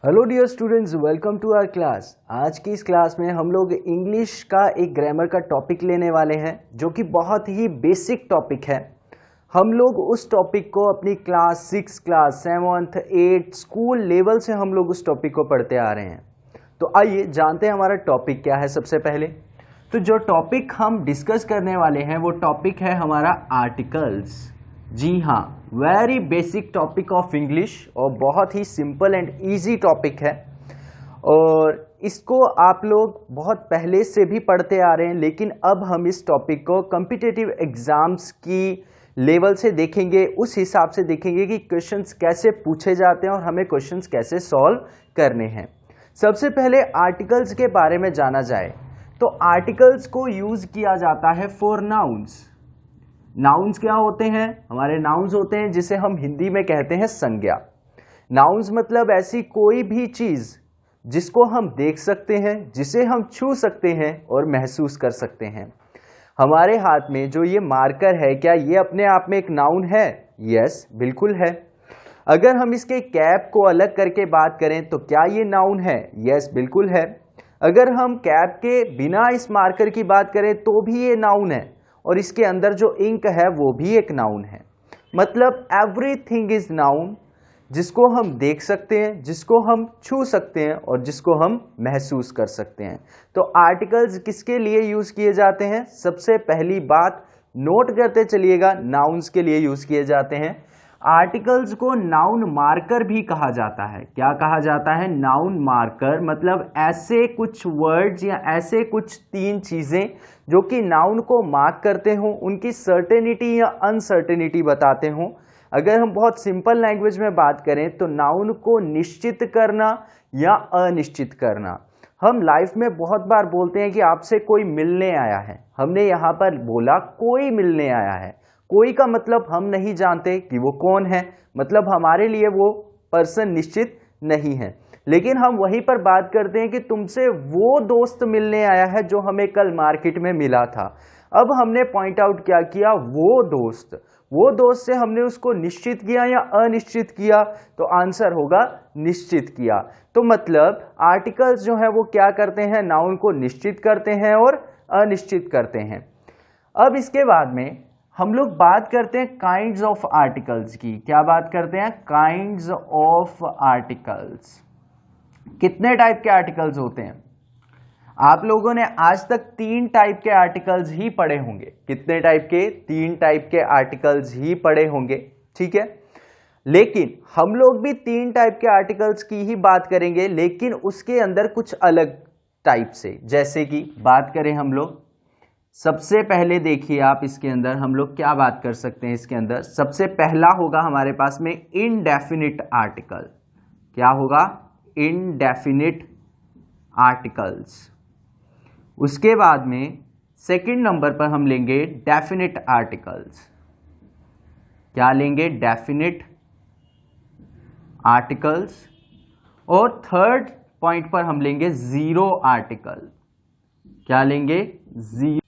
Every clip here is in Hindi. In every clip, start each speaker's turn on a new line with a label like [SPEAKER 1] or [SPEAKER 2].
[SPEAKER 1] Hello dear students, welcome to our class. आज की इस क्लास में हम लोग इंग्लिश का एक ग्रामर का टॉपिक लेने वाले हैं जो कि बहुत ही बेसिक टॉपिक है। हम लोग उस टॉपिक को अपनी क्लास 6, क्लास 7, 8 स्कूल लेवल से हम लोग उस टॉपिक को पढ़ते आ रहे हैं। तो आइए जानते हैं हमारा टॉपिक क्या है। सबसे पहले तो जो टॉपिक हम डिस्कस करने वाले हैं वो टॉपिक है हमारा आर्टिकल्स। जी हाँ, very basic topic of English और बहुत ही सिंपल एंड इजी टॉपिक है। और इसको आप लोग बहुत पहले से भी पढ़ते आ रहे हैं, लेकिन अब हम इस टॉपिक को कॉम्पिटिटिव एग्जाम्स की लेवल से देखेंगे। उस हिसाब से देखेंगे कि क्वेश्चंस कैसे पूछे जाते हैं और हमें क्वेश्चंस कैसे सॉल्व करने हैं। सबसे पहले आर्टिकल्स के बारे में जाना जाए तो आर्टिकल्स को यूज किया जाता है फॉर नाउन्स। नाउन्स क्या होते हैं? हमारे नाउन्स होते हैं जिसे हम हिंदी में कहते हैं संज्ञा। नाउन्स मतलब ऐसी कोई भी चीज जिसको हम देख सकते हैं, जिसे हम छू सकते हैं और महसूस कर सकते हैं। हमारे हाथ में जो ये मार्कर है, क्या ये अपने आप में एक नाउन है? यस, बिल्कुल है। अगर हम इसके कैप को अलग करके बात करें तो क्या ये नाउन है? यस, बिल्कुल है। अगर हम कैप के बिना इस मार्कर की बात करें तो भी ये नाउन है, और इसके अंदर जो इंक है वो भी एक नाउन है। मतलब एवरीथिंग इज नाउन, जिसको हम देख सकते हैं, जिसको हम छू सकते हैं और जिसको हम महसूस कर सकते हैं। तो आर्टिकल्स किसके लिए यूज किए जाते हैं? सबसे पहली बात नोट करते चलिएगा, नाउन्स के लिए यूज किए जाते हैं। आर्टिकल्स को नाउन मार्कर भी कहा जाता है। क्या कहा जाता है? Noun marker. मतलब ऐसे कुछ वर्ड्स या ऐसे कुछ तीन चीजें जो कि नाउन को मार्क करते हो, उनकी सर्टेनिटी या अनसर्टेनिटी बताते हो। अगर हम बहुत सिंपल लैंग्वेज में बात करें तो नाउन को निश्चित करना या अनिश्चित करना। हम लाइफ में बहुत बार बोलते हैं कि आपसे कोई मिलने आया है। हमने यहां पर बोला कोई मिलने आया है। कोई का मतलब हम नहीं जानते कि वो कौन है, मतलब हमारे लिए वो पर्सन निश्चित नहीं है। लेकिन हम वहीं पर बात करते हैं कि तुमसे वो दोस्त मिलने आया है जो हमें कल मार्केट में मिला था। अब हमने पॉइंट आउट क्या किया? वो दोस्त से हमने उसको निश्चित किया या अनिश्चित किया? तो आंसर होगा निश्चित किया। तो मतलब आर्टिकल्स जो है वो क्या करते हैं? नाउन को निश्चित करते हैं और अनिश्चित करते हैं। अब इसके बाद में हम लोग बात करते हैं काइंड्स ऑफ आर्टिकल्स की। क्या बात करते हैं? Kinds of articles. कितने टाइप के आर्टिकल्स होते हैं? आप लोगों ने आज तक 3 टाइप के आर्टिकल्स ही पढ़े होंगे। कितने टाइप के? 3 टाइप के आर्टिकल्स ही पढ़े होंगे, ठीक है। लेकिन हम लोग भी 3 टाइप के आर्टिकल्स की ही बात करेंगे, लेकिन उसके अंदर कुछ अलग टाइप से। जैसे कि बात करें हम लोग, सबसे पहले देखिए आप इसके अंदर हम लोग क्या बात कर सकते हैं। इसके अंदर सबसे पहला होगा हमारे पास में इनडेफिनिट आर्टिकल। क्या होगा? Indefinite articles. उसके बाद में सेकंड नंबर पर हम लेंगे डेफिनिट आर्टिकल्स। क्या लेंगे? Definite articles. और थर्ड पॉइंट पर हम लेंगे जीरो आर्टिकल। क्या लेंगे? जीरो।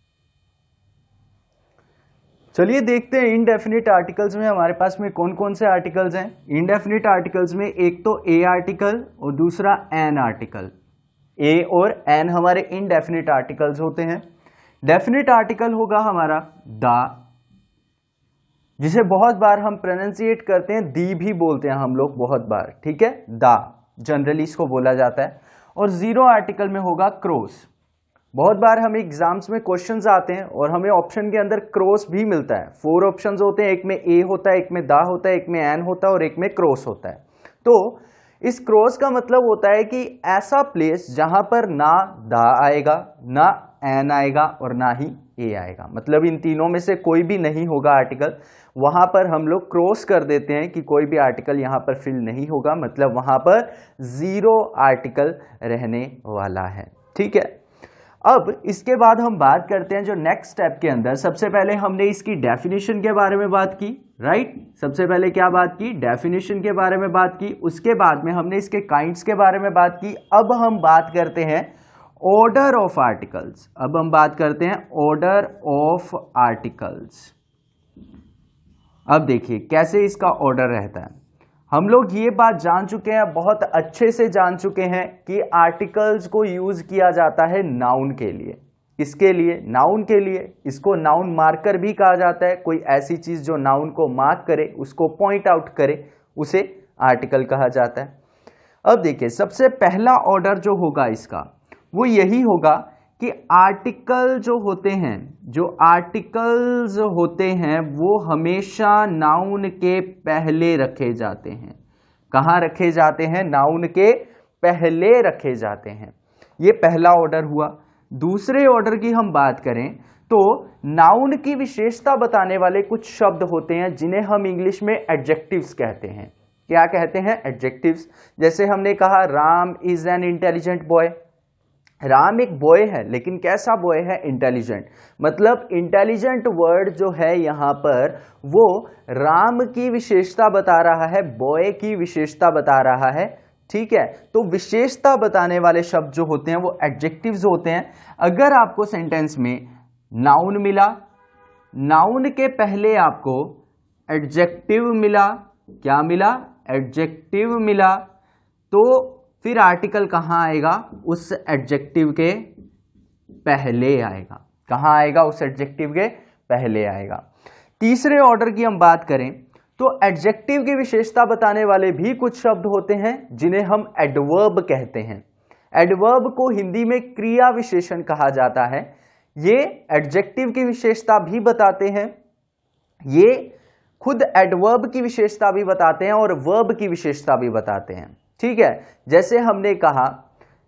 [SPEAKER 1] चलिए देखते हैं इनडेफिनिट आर्टिकल्स में हमारे पास में कौन कौन से आर्टिकल्स हैं। इनडेफिनिट आर्टिकल्स में एक तो ए आर्टिकल और दूसरा एन आर्टिकल। ए और एन हमारे इनडेफिनिट आर्टिकल्स होते हैं। डेफिनिट आर्टिकल होगा हमारा द, जिसे बहुत बार हम प्रोनाउंसिएट करते हैं दी भी बोलते हैं हम लोग बहुत बार, ठीक है। द जनरली इसको बोला जाता है। और जीरो आर्टिकल में होगा क्रॉस। बहुत बार हमें एग्जाम्स में क्वेश्चंस आते हैं और हमें ऑप्शन के अंदर क्रॉस भी मिलता है। 4 ऑप्शंस होते हैं, एक में ए होता है, एक में दा होता है, एक में एन होता है और एक में क्रॉस होता है। तो इस क्रॉस का मतलब होता है कि ऐसा प्लेस जहां पर ना दा आएगा, ना एन आएगा और ना ही ए आएगा। मतलब इन तीनों में से कोई भी नहीं होगा आर्टिकल। वहां पर हम लोग क्रॉस कर देते हैं कि कोई भी आर्टिकल यहां पर फिल नहीं होगा। मतलब वहां पर जीरो आर्टिकल रहने वाला है, ठीक है। अब इसके बाद हम बात करते हैं जो नेक्स्ट स्टेप के अंदर। सबसे पहले हमने इसकी डेफिनेशन के बारे में बात की, राइट। सबसे पहले क्या बात की? डेफिनेशन के बारे में बात की। उसके बाद में हमने इसके काइंड्स के बारे में बात की। अब हम बात करते हैं ऑर्डर ऑफ आर्टिकल्स। अब हम बात करते हैं ऑर्डर ऑफ आर्टिकल्स। अब देखिए कैसे इसका ऑर्डर रहता है। हम लोग ये बात जान चुके हैं, बहुत अच्छे से जान चुके हैं कि आर्टिकल्स को यूज किया जाता है नाउन के लिए। किसके लिए? नाउन के लिए। इसको नाउन मार्कर भी कहा जाता है। कोई ऐसी चीज जो नाउन को मार्क करे, उसको पॉइंट आउट करे, उसे आर्टिकल कहा जाता है। अब देखिए, सबसे पहला ऑर्डर जो होगा इसका वो यही होगा कि आर्टिकल जो होते हैं, जो आर्टिकल्स होते हैं वो हमेशा नाउन के पहले रखे जाते हैं। कहाँ रखे जाते हैं? नाउन के पहले रखे जाते हैं। ये पहला ऑर्डर हुआ। दूसरे ऑर्डर की हम बात करें तो नाउन की विशेषता बताने वाले कुछ शब्द होते हैं जिन्हें हम इंग्लिश में एडजेक्टिव्स कहते हैं। क्या कहते हैं? एडजेक्टिव्स। जैसे हमने कहा Ram is an intelligent boy. Ram एक बॉय है, लेकिन कैसा बॉय है? इंटेलिजेंट। मतलब इंटेलिजेंट वर्ड जो है यहां पर वो राम की विशेषता बता रहा है, बॉय की विशेषता बता रहा है। ठीक है, तो विशेषता बताने वाले शब्द जो होते हैं वो एडजेक्टिव्स होते हैं। अगर आपको सेंटेंस में नाउन मिला, नाउन के पहले आपको एडजेक्टिव मिला, क्या मिला? एडजेक्टिव मिला, तो फिर आर्टिकल कहां आएगा? उस एडजेक्टिव के पहले आएगा। कहां आएगा? उस एडजेक्टिव के पहले आएगा। तीसरे ऑर्डर की हम बात करें तो एडजेक्टिव की विशेषता बताने वाले भी कुछ शब्द होते हैं जिन्हें हम एडवर्ब कहते हैं। एडवर्ब को हिंदी में क्रिया विशेषण कहा जाता है। ये एडजेक्टिव की विशेषता भी बताते हैं, ये खुद एडवर्ब की विशेषता भी बताते हैं और वर्ब की विशेषता भी बताते हैं। ठीक है, जैसे हमने कहा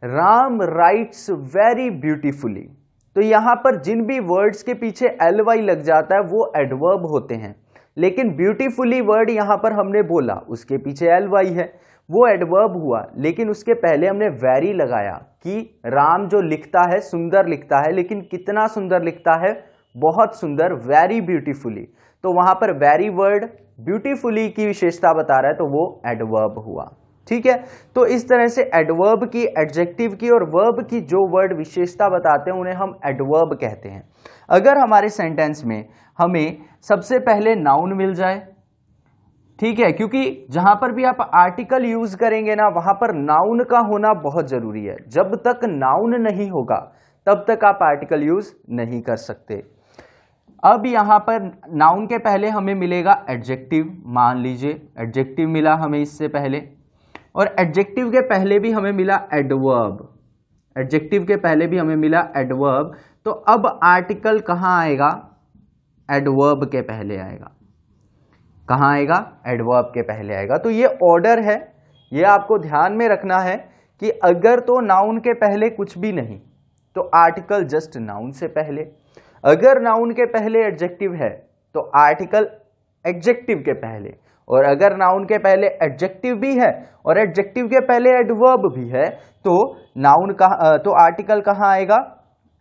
[SPEAKER 1] राम राइट्स वेरी ब्यूटीफुली, तो यहां पर जिन भी वर्ड्स के पीछे एल वाई लग जाता है वो एडवर्ब होते हैं। लेकिन ब्यूटीफुली वर्ड यहां पर हमने बोला, उसके पीछे एल वाई है, वो एडवर्ब हुआ। लेकिन उसके पहले हमने वेरी लगाया कि राम जो लिखता है सुंदर लिखता है, लेकिन कितना सुंदर लिखता है? बहुत सुंदर, वेरी ब्यूटीफुली। तो वहां पर वेरी वर्ड ब्यूटीफुली की विशेषता बता रहा है, तो वो एडवर्ब हुआ। ठीक है, तो इस तरह से एडवर्ब की, एडजेक्टिव की और वर्ब की जो वर्ड विशेषता बताते हैं उन्हें हम एडवर्ब कहते हैं। अगर हमारे सेंटेंस में हमें सबसे पहले नाउन मिल जाए, ठीक है, क्योंकि जहां पर भी आप आर्टिकल यूज करेंगे ना वहां पर नाउन का होना बहुत जरूरी है। जब तक नाउन नहीं होगा तब तक आप आर्टिकल यूज नहीं कर सकते। अब यहां पर नाउन के पहले हमें मिलेगा एडजेक्टिव। मान लीजिए एडजेक्टिव मिला हमें इससे पहले, और एडजेक्टिव के पहले भी हमें मिला एडवर्ब। एडजेक्टिव के पहले भी हमें मिला एडवर्ब, तो अब आर्टिकल कहां आएगा? एडवर्ब के पहले आएगा। कहां आएगा? एडवर्ब के पहले आएगा। तो ये ऑर्डर है, ये आपको ध्यान में रखना है कि अगर तो नाउन के पहले कुछ भी नहीं तो आर्टिकल जस्ट नाउन से पहले, अगर नाउन के पहले एडजेक्टिव है तो आर्टिकल एडजेक्टिव के पहले, और अगर नाउन के पहले एडजेक्टिव भी है और एडजेक्टिव के पहले एडवर्ब भी है तो नाउन का तो आर्टिकल कहां आएगा?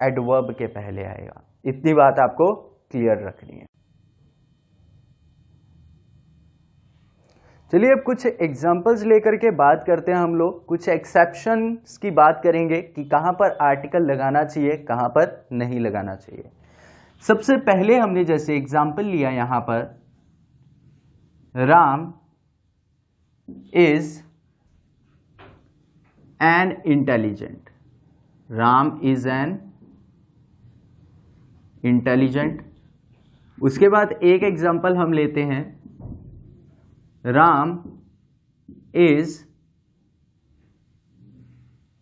[SPEAKER 1] एडवर्ब के पहले आएगा। इतनी बात आपको क्लियर रखनी है। चलिए अब कुछ एग्जांपल्स लेकर के बात करते हैं। हम लोग कुछ एक्सेप्शंस की बात करेंगे कि कहां पर आर्टिकल लगाना चाहिए, कहां पर नहीं लगाना चाहिए। सबसे पहले हमने जैसे एग्जांपल लिया यहां पर, Ram is an intelligent. Ram is an intelligent. उसके बाद एक एग्जांपल हम लेते हैं, Ram is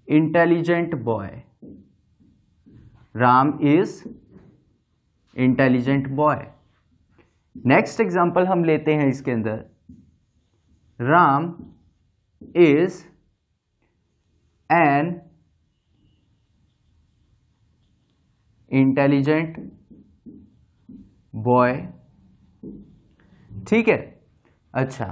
[SPEAKER 1] intelligent boy. Ram is intelligent boy. Next example हम लेते हैं इसके अंदर, Ram is an intelligent boy. ठीक है, अच्छा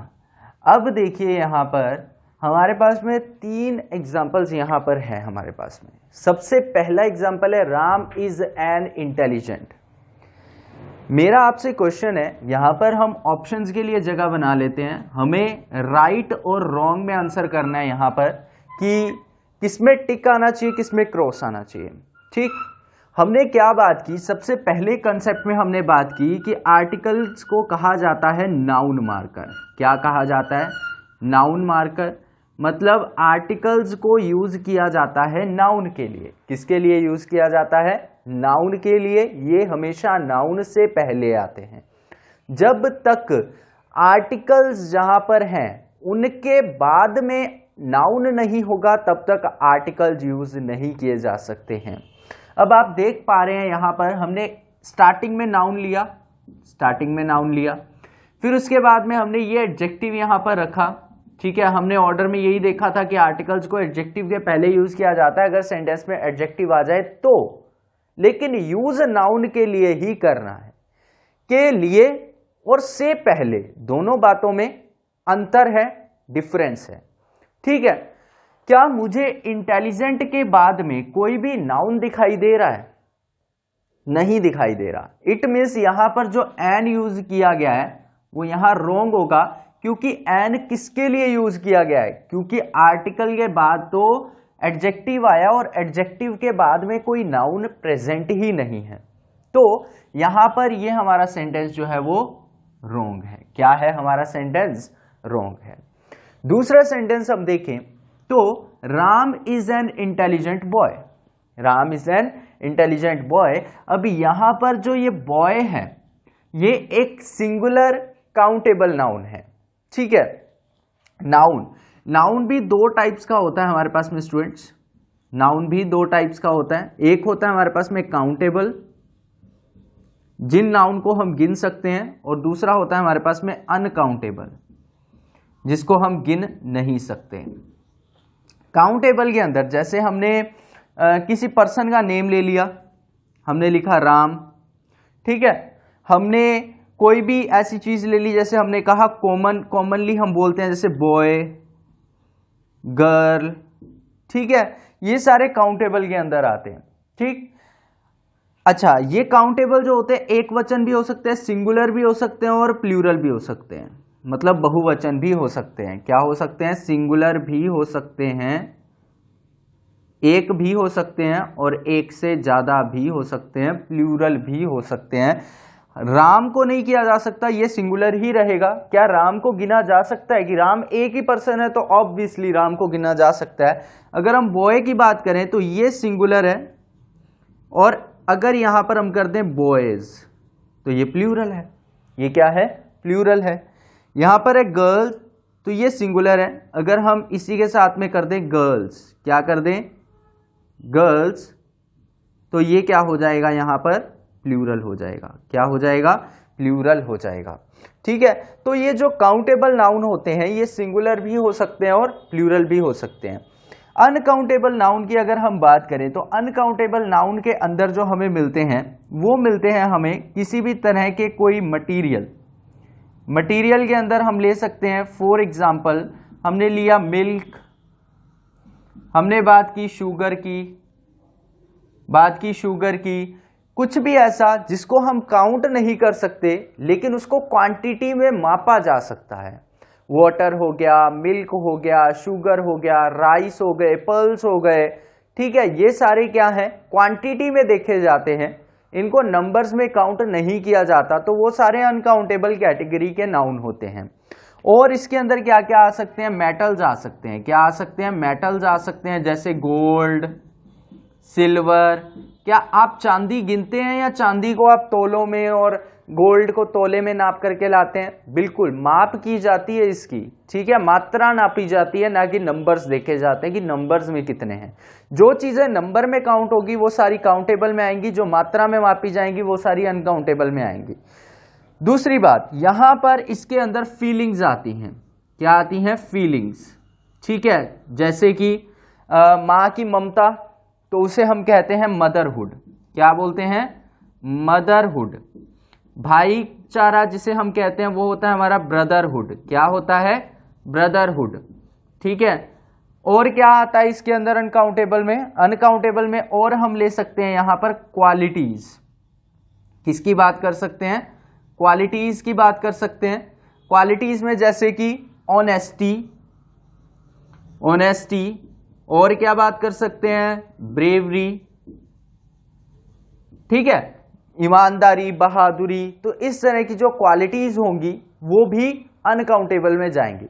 [SPEAKER 1] अब देखिए यहां पर हमारे पास में 3 एग्जांपल्स यहां पर हैं हमारे पास में। सबसे पहला एग्जांपल है राम इज एन इंटेलिजेंट। मेरा आपसे क्वेश्चन है, यहां पर हम ऑप्शंस के लिए जगह बना लेते हैं। हमें राइट और रॉन्ग में आंसर करना है यहां पर कि किसमें टिक आना चाहिए, किसमें क्रॉस आना चाहिए। ठीक, हमने क्या बात की? सबसे पहले कंसेप्ट में हमने बात की कि आर्टिकल्स को कहा जाता है नाउन मार्कर। क्या कहा जाता है? नाउन मार्कर मतलब आर्टिकल्स को यूज किया जाता है नाउन के लिए। किसके लिए यूज किया जाता है? नाउन के लिए। ये हमेशा नाउन से पहले आते हैं। जब तक आर्टिकल्स जहां पर हैं उनके बाद में नाउन नहीं होगा तब तक आर्टिकल्स यूज नहीं किए जा सकते हैं। अब आप देख पा रहे हैं यहां पर हमने स्टार्टिंग में नाउन लिया, फिर उसके बाद में हमने ये एडजेक्टिव यहां पर रखा। ठीक है, हमने ऑर्डर में यही देखा था कि आर्टिकल्स को एडजेक्टिव के पहले यूज किया जाता है अगर सेंटेंस में एडजेक्टिव आ जाए तो, लेकिन यूज नाउन के लिए ही करना है। के लिए और से पहले दोनों बातों में अंतर है, डिफरेंस है। ठीक है, क्या मुझे इंटेलिजेंट के बाद में कोई भी नाउन दिखाई दे रहा है? नहीं दिखाई दे रहा। इट मीन्स यहां पर जो एन यूज किया गया है वो यहां रॉन्ग होगा, क्योंकि एन किसके लिए यूज किया गया है? क्योंकि आर्टिकल के बाद तो एडजेक्टिव आया और एडजेक्टिव के बाद में कोई नाउन प्रेजेंट ही नहीं है, तो यहां पर ये हमारा सेंटेंस जो है वो रॉन्ग है। क्या है हमारा सेंटेंस? रॉन्ग है। दूसरा सेंटेंस हम देखें तो Ram is an intelligent boy. Ram is an intelligent boy. अब यहां पर जो ये बॉय है ये एक सिंगुलर काउंटेबल नाउन है। ठीक है, नाउन भी दो टाइप्स का होता है हमारे पास में स्टूडेंट्स। नाउन भी दो टाइप्स का होता है। एक होता है हमारे पास में काउंटेबल, जिन नाउन को हम गिन सकते हैं, और दूसरा होता है हमारे पास में अनकाउंटेबल, जिसको हम गिन नहीं सकते। काउंटेबल के अंदर जैसे हमने किसी पर्सन का नेम ले लिया, हमने लिखा राम। ठीक है, हमने कोई भी ऐसी चीज ले ली, जैसे हमने कहा कॉमनली हम बोलते हैं जैसे बॉय, गर्ल। ठीक है, ये सारे काउंटेबल के अंदर आते हैं। ठीक, अच्छा, ये काउंटेबल जो होते हैं एक वचन भी हो सकते हैं, सिंगुलर भी हो सकते हैं और प्लूरल भी हो सकते हैं, मतलब बहुवचन भी हो सकते हैं। क्या हो सकते हैं? सिंगुलर भी हो सकते हैं, एक भी हो सकते हैं और एक से ज्यादा भी हो सकते हैं, प्लूरल भी हो सकते हैं। राम को नहीं किया जा सकता, ये सिंगुलर ही रहेगा। क्या राम को गिना जा सकता है कि राम एक ही पर्सन है? तो ऑब्वियसली राम को गिना जा सकता है। अगर हम बॉय की बात करें तो ये सिंगुलर है, और अगर यहां पर हम कर दें बॉयज तो ये प्लूरल है। ये क्या है? प्लूरल है। यहां पर है गर्ल तो ये सिंगुलर है। अगर हम इसी के साथ में कर दें गर्ल्स, क्या कर दें? गर्ल्स, तो ये क्या हो जाएगा? यहां पर प्लूरल हो जाएगा। क्या हो जाएगा? प्लूरल हो जाएगा। ठीक है, तो ये जो काउंटेबल नाउन होते हैं ये सिंगुलर भी हो सकते हैं और प्लूरल भी हो सकते हैं। अनकाउंटेबल नाउन की अगर हम बात करें तो अनकाउंटेबल नाउन के अंदर जो हमें मिलते हैं वो मिलते हैं हमें किसी भी तरह के कोई मटीरियल के अंदर हम ले सकते हैं। फॉर एग्जाम्पल हमने लिया मिल्क, हमने बात की शुगर की, कुछ भी ऐसा जिसको हम काउंट नहीं कर सकते लेकिन उसको क्वांटिटी में मापा जा सकता है। वाटर हो गया, मिल्क हो गया, शुगर हो गया, राइस हो गए, पल्स हो गए। ठीक है, ये सारे क्या हैं? क्वांटिटी में देखे जाते हैं, इनको नंबर्स में काउंट नहीं किया जाता, तो वो सारे अनकाउंटेबल कैटेगरी के नाउन होते हैं। और इसके अंदर क्या क्या आ सकते हैं? मेटल्स आ सकते हैं। क्या आ सकते हैं? मेटल्स आ सकते हैं, जैसे गोल्ड, सिल्वर। क्या आप चांदी गिनते हैं या चांदी को आप तोलों में और गोल्ड को तोले में नाप करके लाते हैं? बिल्कुल, माप की जाती है इसकी। ठीक है, मात्रा नापी जाती है, ना कि नंबर्स देखे जाते हैं कि नंबर्स में कितने हैं। जो चीजें नंबर में काउंट होगी वो सारी काउंटेबल में आएंगी, जो मात्रा में मापी जाएंगी वो सारी अनकाउंटेबल में आएंगी। दूसरी बात, यहां पर इसके अंदर फीलिंग्स आती हैं। क्या आती हैं? फीलिंग्स। ठीक है, जैसे कि मां की ममता, तो उसे हम कहते हैं मदरहुड। क्या बोलते हैं? मदरहुड। भाईचारा जिसे हम कहते हैं वो होता है हमारा ब्रदरहुड। क्या होता है? ब्रदरहुड। ठीक है, और क्या आता है इसके अंदर अनकाउंटेबल में और हम ले सकते हैं यहां पर क्वालिटीज। किसकी बात कर सकते हैं? क्वालिटीज की बात कर सकते हैं। क्वालिटीज में जैसे कि ऑनेस्टी, और क्या बात कर सकते हैं? ब्रेवरी। ठीक है, ईमानदारी, बहादुरी। तो इस तरह की जो क्वालिटीज होंगी वो भी अनकाउंटेबल में जाएंगी।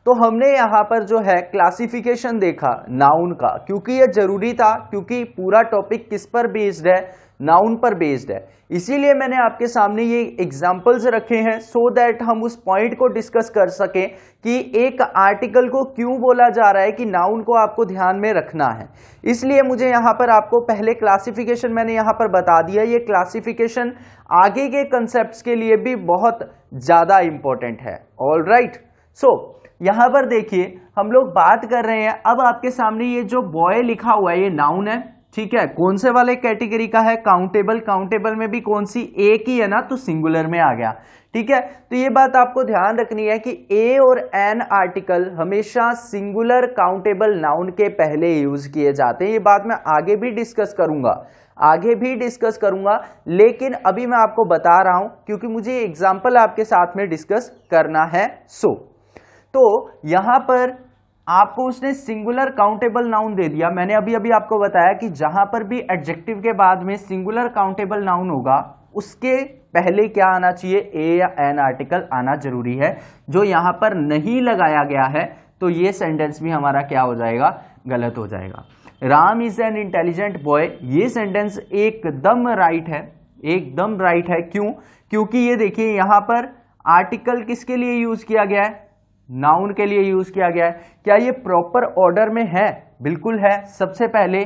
[SPEAKER 1] तो हमने यहाँ पर जो है क्लासिफिकेशन देखा नाउन का, क्योंकि ये जरूरी था, क्योंकि पूरा टॉपिक किस पर बेस्ड है, नाउन पर बेस्ड है। इसीलिए मैंने आपके सामने ये एग्जांपल्स रखे हैं सो दैट हम उस पॉइंट को डिस्कस कर सकें कि एक आर्टिकल को क्यों बोला जा रहा है, कि नाउन को आपको ध्यान में रखना है। इसलिए मुझे यहाँ पर आपको पहले क्लासिफिकेशन मैंने यहाँ पर बता दिया। ये क्लासिफिकेशन आगे के कंसेप्ट्स के लिए भी बहुत ज्यादा इंपॉर्टेंट है। ऑल राइट, सो यहां पर देखिए हम लोग बात कर रहे हैं, अब आपके सामने ये जो बॉय लिखा हुआ है ये नाउन है, ठीक है। कौन से वाले कैटेगरी का है, काउंटेबल। काउंटेबल में भी कौन सी, एक ही है ना, तो सिंगुलर में आ गया, ठीक है। तो ये बात आपको ध्यान रखनी है कि ए और एन आर्टिकल हमेशा सिंगुलर काउंटेबल नाउन के पहले यूज किए जाते हैं। ये बात मैं आगे भी डिस्कस करूंगा, लेकिन अभी मैं आपको बता रहा हूं क्योंकि मुझे एग्जाम्पल आपके साथ में डिस्कस करना है। तो यहां पर आपको उसने सिंगुलर काउंटेबल नाउन दे दिया। मैंने अभी अभी आपको बताया कि जहां पर भी एडजेक्टिव के बाद में सिंगुलर काउंटेबल नाउन होगा उसके पहले क्या आना चाहिए, ए या एन आर्टिकल आना जरूरी है। जो यहां पर नहीं लगाया गया है तो ये सेंटेंस भी हमारा क्या हो जाएगा, गलत हो जाएगा। Ram is an intelligent boy, ये सेंटेंस एकदम राइट है, एकदम राइट है। क्यों? क्योंकि ये देखिए यहां पर आर्टिकल किसके लिए यूज किया गया है, नाउन के लिए यूज किया गया है। क्या ये प्रॉपर ऑर्डर में है? बिल्कुल है। सबसे पहले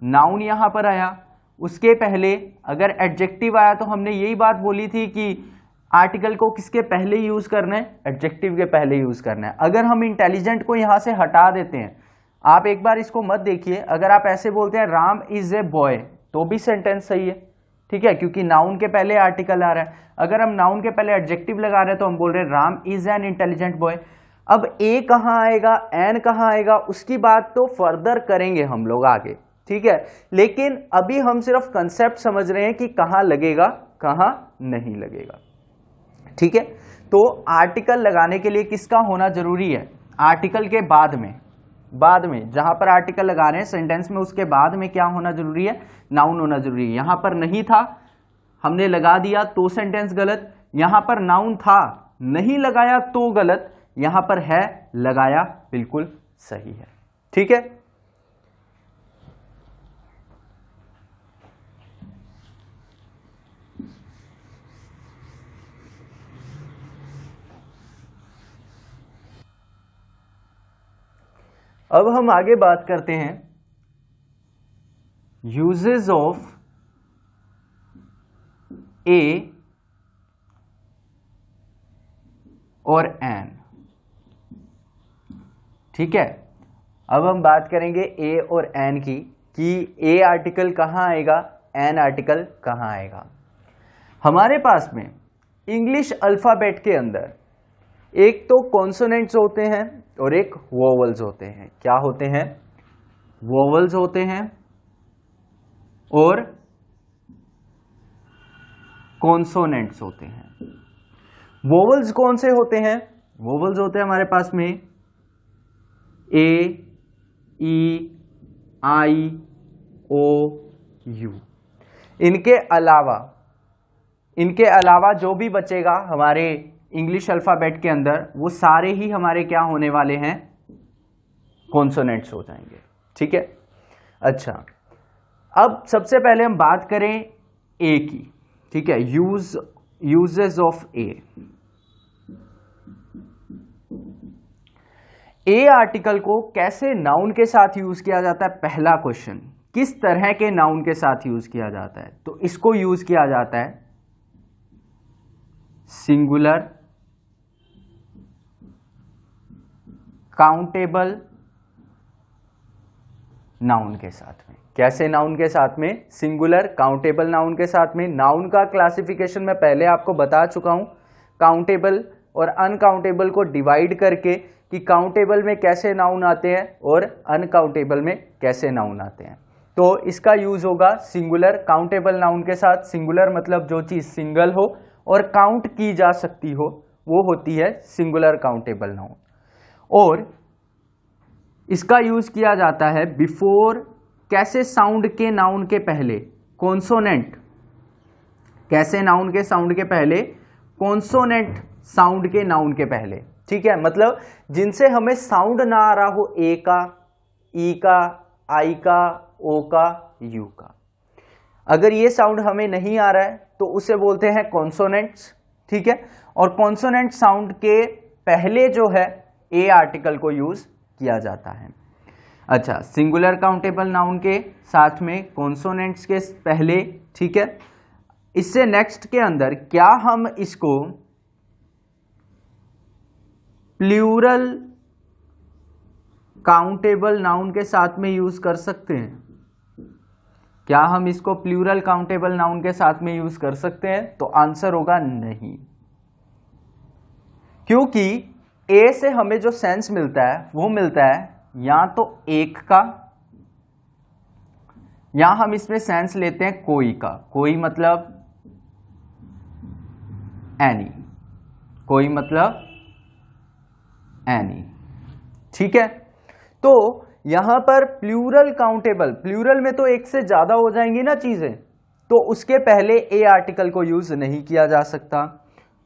[SPEAKER 1] नाउन यहां पर आया, उसके पहले अगर एडजेक्टिव आया तो हमने यही बात बोली थी कि आर्टिकल को किसके पहले यूज करना है, एडजेक्टिव के पहले यूज करना है। अगर हम इंटेलिजेंट को यहां से हटा देते हैं, आप एक बार इसको मत देखिए, अगर आप ऐसे बोलते हैं राम इज ए बॉय तो भी सेंटेंस सही है, ठीक है, क्योंकि नाउन के पहले आर्टिकल आ रहा है। अगर हम नाउन के पहले एडजेक्टिव लगा रहे हैं तो हम बोल रहे हैं Ram is an intelligent boy. अब ए कहां आएगा, एन कहां आएगा, उसकी बात तो फर्दर करेंगे हम लोग आगे, ठीक है। लेकिन अभी हम सिर्फ कंसेप्ट समझ रहे हैं कि कहां लगेगा कहां नहीं लगेगा, ठीक है। तो आर्टिकल लगाने के लिए किसका होना जरूरी है, आर्टिकल के बाद में जहां पर आर्टिकल लगा रहे हैं सेंटेंस में उसके बाद में क्या होना जरूरी है, नाउन होना जरूरी है। यहां पर नहीं था, हमने लगा दिया तो सेंटेंस गलत। यहां पर नाउन था, नहीं लगाया तो गलत। यहां पर है, लगाया, बिल्कुल सही है, ठीक है। अब हम आगे बात करते हैं यूजेस ऑफ ए और एन, ठीक है। अब हम बात करेंगे ए और एन की, कि ए आर्टिकल कहां आएगा, एन आर्टिकल कहां आएगा। हमारे पास में इंग्लिश अल्फाबेट के अंदर एक तो कॉन्सोनेंट्स होते हैं और एक वोवल्स होते हैं। क्या होते हैं, वोवल्स होते हैं और कॉन्सोनेंट्स होते हैं। वोवल्स कौन से होते हैं, वोवल्स होते हैं हमारे पास में ए, ई, आई, ओ, यू। इनके अलावा जो भी बचेगा हमारे इंग्लिश अल्फाबेट के अंदर वो सारे ही हमारे क्या होने वाले हैं, कॉन्सोनेंट्स हो जाएंगे, ठीक है। अच्छा, अब सबसे पहले हम बात करें ए की, ठीक है। यूजेस ऑफ ए आर्टिकल को कैसे नाउन के साथ यूज किया जाता है, पहला क्वेश्चन, किस तरह के नाउन के साथ यूज किया जाता है। तो इसको यूज किया जाता है सिंगुलर काउंटेबल नाउन के साथ में। कैसे नाउन के साथ में, सिंगुलर काउंटेबल नाउन के साथ में। नाउन का क्लासिफिकेशन मैं पहले आपको बता चुका हूं, काउंटेबल और अनकाउंटेबल को डिवाइड करके, कि काउंटेबल में कैसे नाउन आते हैं और अनकाउंटेबल में कैसे नाउन आते हैं। तो इसका यूज होगा सिंगुलर काउंटेबल नाउन के साथ। सिंगुलर मतलब जो चीज सिंगल हो और काउंट की जा सकती हो वो होती है सिंगुलर काउंटेबल नाउन। और इसका यूज किया जाता है बिफोर, कैसे साउंड के नाउन के पहले, कॉन्सोनेंट, कैसे नाउन के साउंड के पहले, कॉन्सोनेंट साउंड के नाउन के पहले, ठीक है, मतलब जिनसे हमें साउंड ना आ रहा हो, ए का, ई का, आई का, ओ का, यू का। अगर ये साउंड हमें नहीं आ रहा है तो उसे बोलते हैं कॉन्सोनेंट्स, ठीक है। और कॉन्सोनेंट साउंड के पहले जो है ए आर्टिकल को यूज किया जाता है। अच्छा, सिंगुलर काउंटेबल नाउन के साथ में कॉन्सोनेंट्स के पहले, ठीक है। इससे नेक्स्ट के अंदर क्या हम इसको प्लूरल काउंटेबल नाउन के साथ में यूज कर सकते हैं? क्या हम इसको प्लूरल काउंटेबल नाउन के साथ में यूज कर सकते हैं? तो आंसर होगा नहीं, क्योंकि ए से हमें जो सेंस मिलता है वो मिलता है या तो एक का, या हम इसमें सेंस लेते हैं कोई का। कोई मतलब एनी, कोई मतलब एनी, ठीक है। तो यहां पर प्लूरल काउंटेबल, प्लूरल में तो एक से ज्यादा हो जाएंगी ना चीजें, तो उसके पहले ए आर्टिकल को यूज नहीं किया जा सकता।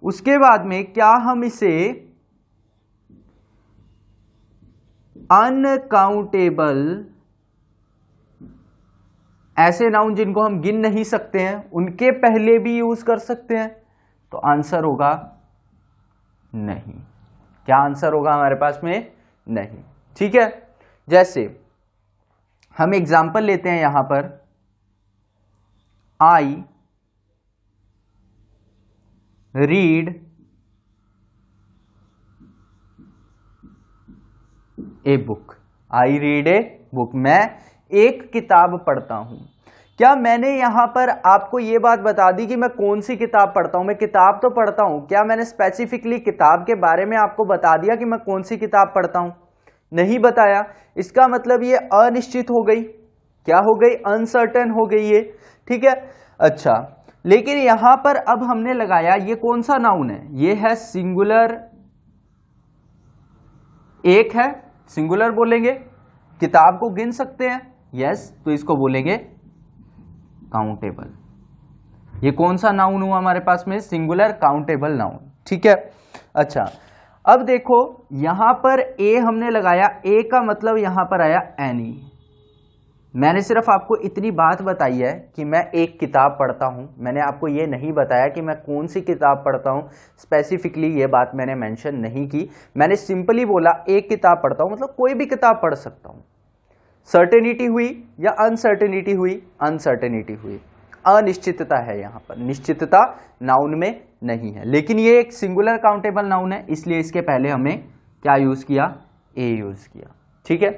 [SPEAKER 1] उसके बाद में क्या हम इसे अनकाउंटेबल, ऐसे नाउन जिनको हम गिन नहीं सकते हैं उनके पहले भी यूज कर सकते हैं? तो आंसर होगा नहीं। क्या आंसर होगा हमारे पास में? नहीं, ठीक है। जैसे हम एग्जाम्पल लेते हैं यहां पर, I read a book. I read a book, मैं एक किताब पढ़ता हूं। क्या मैंने यहां पर आपको यह बात बता दी कि मैं कौन सी किताब पढ़ता हूं? मैं किताब तो पढ़ता हूं, क्या मैंने स्पेसिफिकली किताब के बारे में आपको बता दिया कि मैं कौन सी किताब पढ़ता हूं? नहीं बताया। इसका मतलब ये अनिश्चित हो गई, क्या हो गई? अनसर्टेन हो गई ये, ठीक है। अच्छा, लेकिन यहां पर अब हमने लगाया, ये कौन सा नाउन है? ये है सिंगुलर, एक है, सिंगुलर बोलेंगे। किताब को गिन सकते हैं, यस, तो इसको बोलेंगे काउंटेबल। ये कौन सा नाउन हुआ हमारे पास में? सिंगुलर काउंटेबल नाउन, ठीक है। अच्छा, अब देखो यहां पर ए हमने लगाया, ए का मतलब यहां पर आया एनी। मैंने सिर्फ आपको इतनी बात बताई है कि मैं एक किताब पढ़ता हूं, मैंने आपको ये नहीं बताया कि मैं कौन सी किताब पढ़ता हूं। स्पेसिफिकली ये बात मैंने मेंशन नहीं की, मैंने सिंपली बोला एक किताब पढ़ता हूं, मतलब कोई भी किताब पढ़ सकता हूं। सर्टेनिटी हुई या अनसर्टेनिटी हुई? अनसर्टेनिटी हुई, अनिश्चितता है यहां पर, निश्चितता नाउन में नहीं है। लेकिन ये एक सिंगुलर काउंटेबल नाउन है, इसलिए इसके पहले हमें क्या यूज किया? ए यूज किया, ठीक है।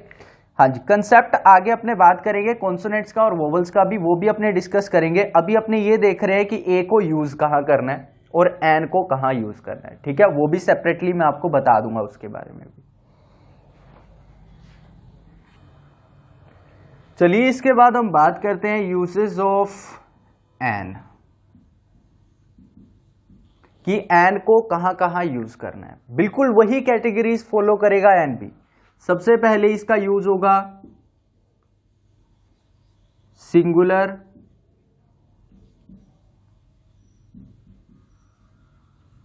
[SPEAKER 1] हाँ जी, कंसेप्ट आगे अपने बात करेंगे कॉन्सोनेंट्स का और वोवल्स का भी, वो भी अपने डिस्कस करेंगे। अभी अपने ये देख रहे हैं कि ए को यूज कहाँ करना है और एन को कहाँ यूज करना है, ठीक है। वो भी सेपरेटली मैं आपको बता दूंगा उसके बारे में भी। चलिए इसके बाद हम बात करते हैं यूसेज ऑफ एन, कि एन को कहां कहां यूज करना है। बिल्कुल वही कैटेगरीज फॉलो करेगा एन भी। सबसे पहले इसका यूज होगा सिंगुलर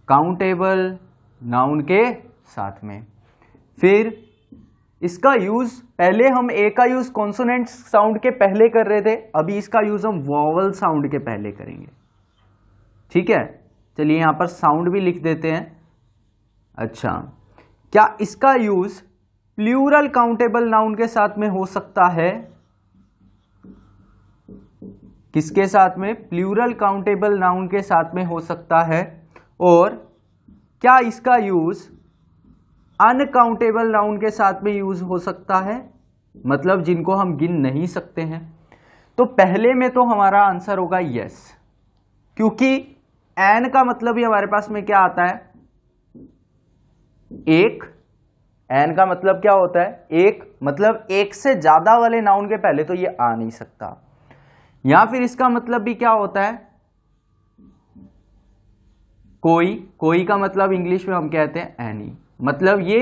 [SPEAKER 1] काउंटेबल नाउन के साथ में। फिर इसका यूज, पहले हम ए का यूज कॉन्सोनेंट साउंड के पहले कर रहे थे, अभी इसका यूज हम वॉवल साउंड के पहले करेंगे, ठीक है। चलिए यहां पर साउंड भी लिख देते हैं। अच्छा, क्या इसका यूज प्लूरल काउंटेबल नाउन के साथ में हो सकता है? किसके साथ में? प्लूरल काउंटेबल नाउन के साथ में हो सकता है। और क्या इसका यूज अनकाउंटेबल नाउन के साथ में यूज हो सकता है, मतलब जिनको हम गिन नहीं सकते हैं? तो पहले में तो हमारा आंसर होगा यस, क्योंकि एन का मतलब ही हमारे पास में क्या आता है? एक। एन का मतलब क्या होता है? एक, मतलब एक से ज्यादा वाले नाउन के पहले तो ये आ नहीं सकता। या फिर इसका मतलब भी क्या होता है? कोई। कोई का मतलब इंग्लिश में हम कहते हैं एनी, मतलब ये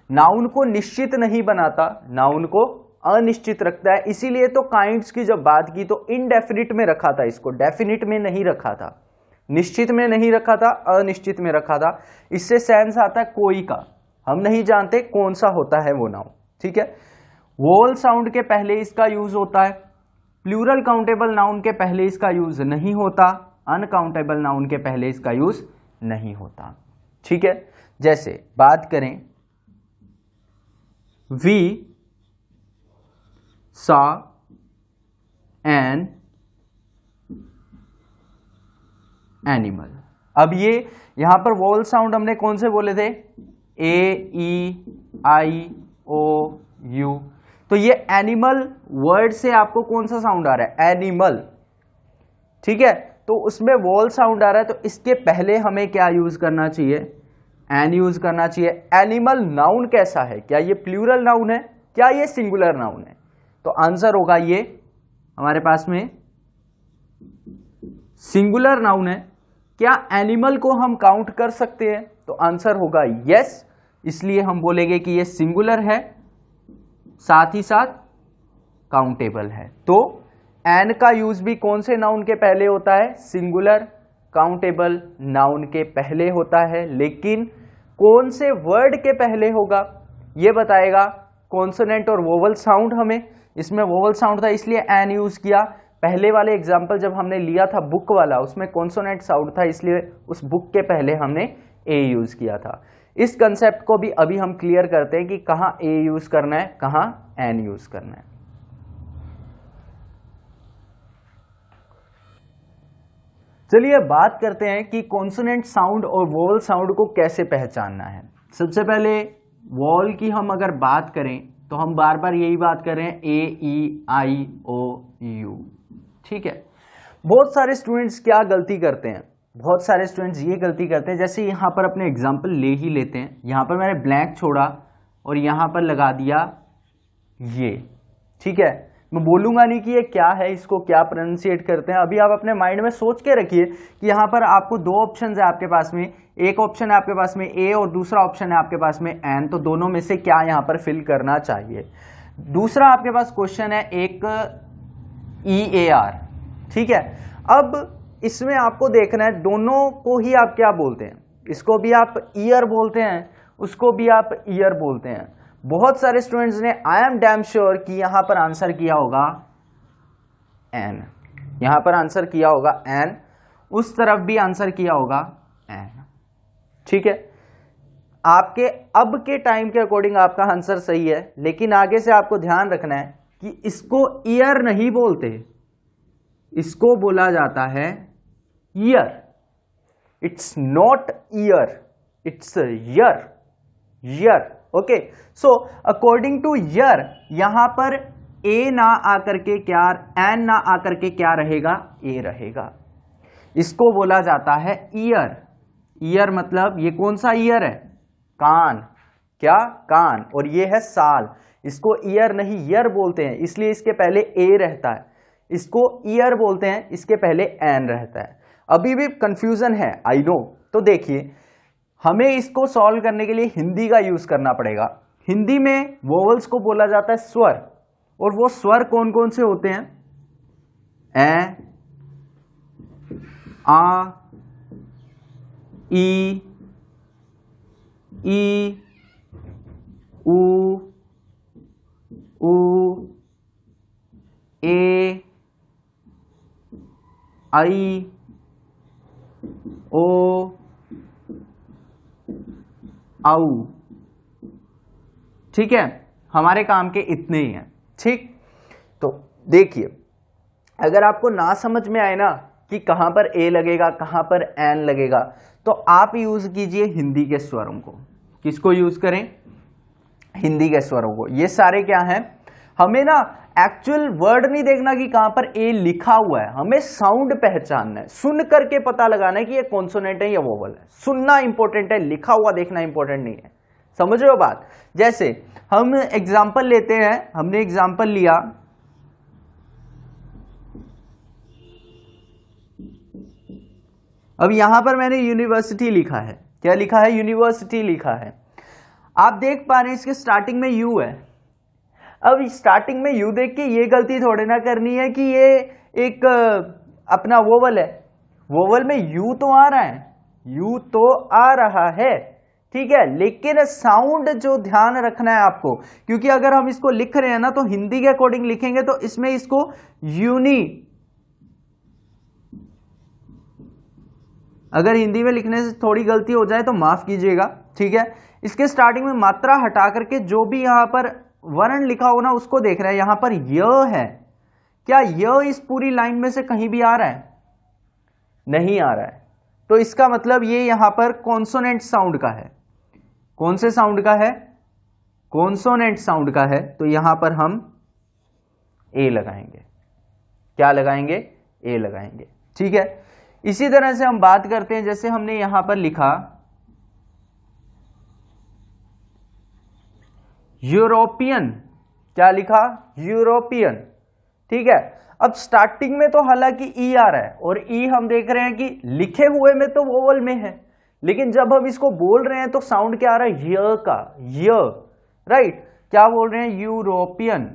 [SPEAKER 1] नाउन को निश्चित नहीं बनाता, नाउन को अनिश्चित रखता है। इसीलिए तो काइंड्स की जब बात की तो इनडेफिनिट में रखा था, इसको डेफिनिट में नहीं रखा था, निश्चित में नहीं रखा था, अनिश्चित में रखा था। इससे सेंस आता है कोई का, हम नहीं जानते कौन सा होता है वो नाउन, ठीक है। वोवल साउंड के पहले इसका यूज होता है, प्लूरल काउंटेबल नाउन के पहले इसका यूज नहीं होता, अनकाउंटेबल नाउन के पहले इसका यूज नहीं होता, ठीक है। जैसे बात करें वी सॉ एन एनिमल। अब ये यहां पर वोवल साउंड हमने कौन से बोले थे, ए ई आई ओ यू। तो ये एनिमल वर्ड से आपको कौन सा साउंड आ रहा है, एनिमल, ठीक है। तो उसमें वोवल साउंड आ रहा है, तो इसके पहले हमें क्या यूज करना चाहिए, एन यूज करना चाहिए। एनिमल नाउन कैसा है, क्या ये प्लूरल नाउन है, क्या ये सिंगुलर नाउन है? तो आंसर होगा ये हमारे पास में सिंगुलर नाउन है। क्या एनिमल को हम काउंट कर सकते हैं? तो आंसर होगा यस, इसलिए हम बोलेंगे कि ये सिंगुलर है, साथ ही साथ काउंटेबल है। तो एन का यूज भी कौन से नाउन के पहले होता है, सिंगुलर काउंटेबल नाउन के पहले होता है, लेकिन कौन से वर्ड के पहले होगा ये बताएगा कॉन्सोनेंट और वोवल साउंड। हमें इसमें वोवल साउंड था इसलिए एन यूज किया। पहले वाले एग्जाम्पल जब हमने लिया था बुक वाला, उसमें कॉन्सोनेंट साउंड था, इसलिए उस बुक के पहले हमने ए यूज किया था। इस कंसेप्ट को भी अभी हम क्लियर करते हैं कि कहां ए यूज करना है, कहां एन यूज करना है। चलिए बात करते हैं कि कॉन्सोनेंट साउंड और वोवल साउंड को कैसे पहचानना है। सबसे पहले वॉल की हम अगर बात करें तो हम बार बार यही बात कर रहे हैं, ए ई आई ओ यू, ठीक है। बहुत सारे स्टूडेंट्स क्या गलती करते हैं, बहुत सारे स्टूडेंट्स ये गलती करते हैं, जैसे यहां पर अपने एग्जाम्पल ले ही लेते हैं। यहां पर मैंने ब्लैंक छोड़ा और यहां पर लगा दिया ये, ठीक है। मैं बोलूंगा नहीं कि ये क्या है, इसको क्या प्रोनाउंसिएट करते हैं। अभी आप अपने माइंड में सोच के रखिए कि यहां पर आपको दो ऑप्शन है आपके पास में, एक ऑप्शन है आपके पास में ए और दूसरा ऑप्शन है आपके पास में एन। तो दोनों में से क्या यहां पर फिल करना चाहिए। दूसरा आपके पास क्वेश्चन है एक ई ए आर, ठीक है। अब इसमें आपको देखना है दोनों को ही आप क्या बोलते हैं, इसको भी आप ईयर बोलते हैं, उसको भी आप ईयर बोलते हैं। बहुत सारे स्टूडेंट्स ने आई एम डैम श्योर कि यहां पर आंसर किया होगा एन, यहां पर आंसर किया होगा एन, उस तरफ भी आंसर किया होगा एन, ठीक है। आपके अब के टाइम के अकॉर्डिंग आपका आंसर सही है, लेकिन आगे से आपको ध्यान रखना है कि इसको ईयर नहीं बोलते, इसको बोला जाता है year. It's not year, it's year, year, okay. So according two year यहां पर ए ना आकर के क्या, एन ना आकर के क्या रहेगा, ए रहेगा। इसको बोला जाता है ईयर। ईयर मतलब ये कौन सा ईयर है, कान, क्या, कान, और ये है साल। इसको ईयर नहीं ईयर बोलते हैं, इसलिए इसके पहले ए रहता है। इसको ईयर बोलते हैं, इसके पहले एन रहता है। अभी भी कंफ्यूजन है, आई नो। तो देखिए हमें इसको सॉल्व करने के लिए हिंदी का यूज करना पड़ेगा। हिंदी में वोवल्स को बोला जाता है स्वर, और वो स्वर कौन कौन से होते हैं, ए, आ, ई, उ, ए, आई, ओ, आउ, ठीक है। हमारे काम के इतने ही हैं, ठीक। तो देखिए अगर आपको ना समझ में आए ना कि कहां पर ए लगेगा कहां पर एन लगेगा, तो आप यूज कीजिए हिंदी के स्वरों को। किसको यूज करें, हिंदी के स्वरों को। ये सारे क्या हैं, हमें ना एक्चुअल वर्ड नहीं देखना कि कहां पर ए लिखा हुआ है, हमें साउंड पहचानना है, सुन करके पता लगाना है कि ये कॉन्सोनेंट है या वोवल है। सुनना इंपॉर्टेंट है, लिखा हुआ देखना इंपॉर्टेंट नहीं है। समझ रहे हो बात। जैसे हम एग्जाम्पल लेते हैं, हमने एग्जाम्पल लिया अब यहां पर मैंने यूनिवर्सिटी लिखा है, क्या लिखा है, यूनिवर्सिटी लिखा है। आप देख पा रहे हैं इसके स्टार्टिंग में यू है। अब स्टार्टिंग में यू देख के ये गलती थोड़े ना करनी है कि ये एक अपना वोवल है। वोवल में यू तो आ रहा है, यू तो आ रहा है, ठीक है, लेकिन साउंड जो ध्यान रखना है आपको, क्योंकि अगर हम इसको लिख रहे हैं ना तो हिंदी के अकॉर्डिंग लिखेंगे तो इसमें इसको यूनी, अगर हिंदी में लिखने से थोड़ी गलती हो जाए तो माफ कीजिएगा, ठीक है। इसके स्टार्टिंग में मात्रा हटा करके जो भी यहां पर वर्ण लिखा हो ना उसको देख रहे हैं। यहां पर य है, क्या य इस पूरी लाइन में से कहीं भी आ रहा है? नहीं आ रहा है, तो इसका मतलब ये यहां पर कॉन्सोनेंट साउंड का है। कौन से साउंड का है? कॉन्सोनेंट साउंड का है, तो यहां पर हम ए लगाएंगे। क्या लगाएंगे? ए लगाएंगे, ठीक है। इसी तरह से हम बात करते हैं, जैसे हमने यहां पर लिखा यूरोपियन, क्या लिखा? यूरोपियन, ठीक है। अब स्टार्टिंग में तो हालांकि ई आ रहा है, और ई हम देख रहे हैं कि लिखे हुए में तो वोवल में है, लेकिन जब हम इसको बोल रहे हैं तो साउंड क्या आ रहा है? य का, य, राइट। क्या बोल रहे हैं? European.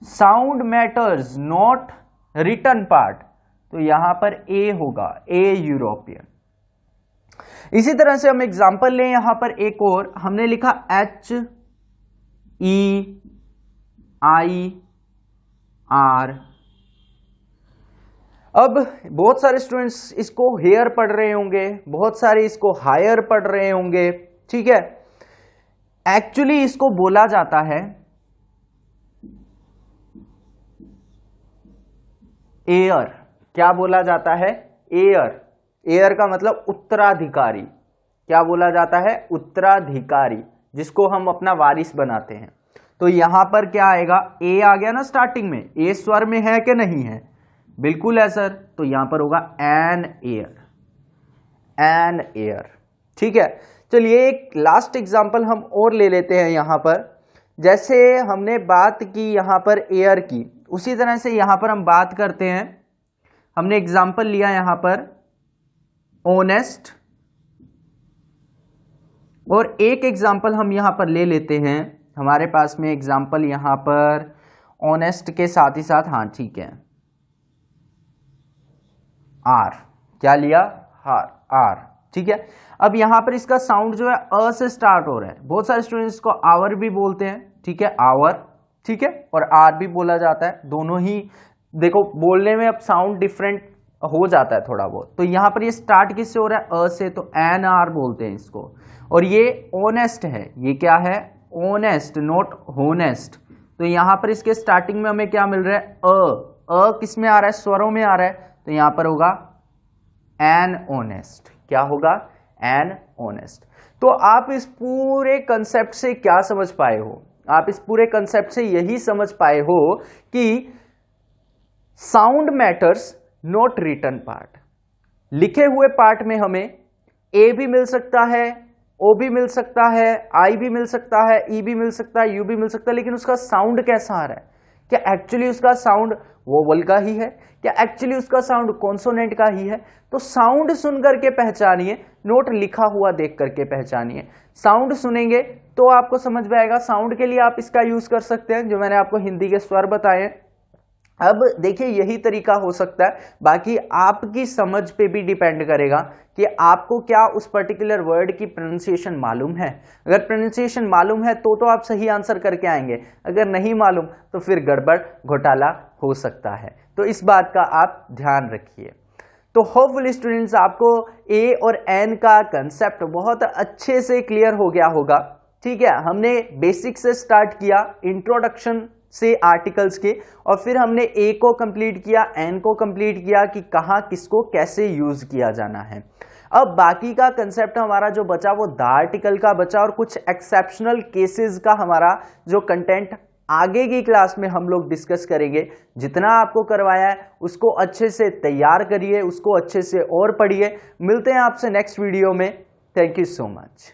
[SPEAKER 1] Sound matters not written part, तो यहां पर ए होगा, ए यूरोपियन। इसी तरह से हम एग्जांपल लें, यहां पर एक और हमने लिखा एच ई आई आर। अब बहुत सारे स्टूडेंट्स इसको हेयर पढ़ रहे होंगे, बहुत सारे इसको हायर पढ़ रहे होंगे, ठीक है। एक्चुअली इसको बोला जाता है एयर। क्या बोला जाता है? एयर। एयर का मतलब उत्तराधिकारी। क्या बोला जाता है? उत्तराधिकारी, जिसको हम अपना वारिस बनाते हैं। तो यहां पर क्या आएगा? ए आ गया ना स्टार्टिंग में, ए स्वर में है कि नहीं है? बिल्कुल है सर, तो यहां पर होगा एन एयर, एन एयर, ठीक है। चलिए एक लास्ट एग्जांपल हम और ले लेते हैं यहां पर। जैसे हमने बात की यहां पर एयर की, उसी तरह से यहां पर हम बात करते हैं। हमने एग्जांपल लिया यहां पर ऑनेस्ट, और एक एग्जांपल हम यहां पर ले लेते हैं। हमारे पास में एग्जांपल यहां पर ऑनेस्ट के साथ ही साथ, हाँ ठीक है, आर। क्या लिया? हार, आर, ठीक है। अब यहां पर इसका साउंड जो है अ से स्टार्ट हो रहा है। बहुत सारे स्टूडेंट्स को आवर भी बोलते हैं, ठीक है, आवर, ठीक है, और आर भी बोला जाता है। दोनों ही देखो बोलने में अब साउंड डिफरेंट हो जाता है थोड़ा बहुत। तो यहां पर ये स्टार्ट किससे हो रहा है? अ से, तो एन आर बोलते हैं इसको। और ये ऑनेस्ट है, ये क्या है? Honest, not honest. तो यहां पर इसके स्टार्टिंग में हमें क्या मिल रहा है? अ किस में आ रहा है? स्वरों में आ रहा है, तो यहां पर होगा एन ऑनेस्ट। क्या होगा? An honest. तो आप इस पूरे कंसेप्ट से क्या समझ पाए हो? आप इस पूरे कंसेप्ट से यही समझ पाए हो कि sound matters not written part. लिखे हुए पार्ट में हमें ए भी मिल सकता है, ओ भी मिल सकता है, आई भी मिल सकता है, ई भी मिल सकता है, यू भी मिल सकता है, लेकिन उसका साउंड कैसा आ रहा है? क्या एक्चुअली उसका साउंड वोवल का ही है? क्या एक्चुअली उसका साउंड कॉन्सोनेंट का ही है? तो साउंड सुन करके पहचानिए, नोट लिखा हुआ देख करके पहचानिए। साउंड सुनेंगे तो आपको समझ में आएगा। साउंड के लिए आप इसका यूज कर सकते हैं, जो मैंने आपको हिंदी के स्वर बताए। अब देखिए यही तरीका हो सकता है, बाकी आपकी समझ पे भी डिपेंड करेगा कि आपको क्या उस पर्टिकुलर वर्ड की प्रोनाउंसिएशन मालूम है। अगर प्रोनाउंसिएशन मालूम है तो आप सही आंसर करके आएंगे, अगर नहीं मालूम तो फिर गड़बड़ घोटाला हो सकता है। तो इस बात का आप ध्यान रखिए। तो होपफुली स्टूडेंट्स आपको ए और एन का कंसेप्ट बहुत अच्छे से क्लियर हो गया होगा, ठीक है। हमने बेसिक से स्टार्ट किया, इंट्रोडक्शन से आर्टिकल्स के, और फिर हमने ए को कंप्लीट किया, एन को कंप्लीट किया कि कहां किसको कैसे यूज किया जाना है। अब बाकी का कंसेप्ट हमारा जो बचा वो द आर्टिकल का बचा, और कुछ एक्सेप्शनल केसेस का हमारा जो कंटेंट आगे की क्लास में हम लोग डिस्कस करेंगे। जितना आपको करवाया है उसको अच्छे से तैयार करिए, उसको अच्छे से और पढ़िए। मिलते हैं आपसे नेक्स्ट वीडियो में। Thank you so much.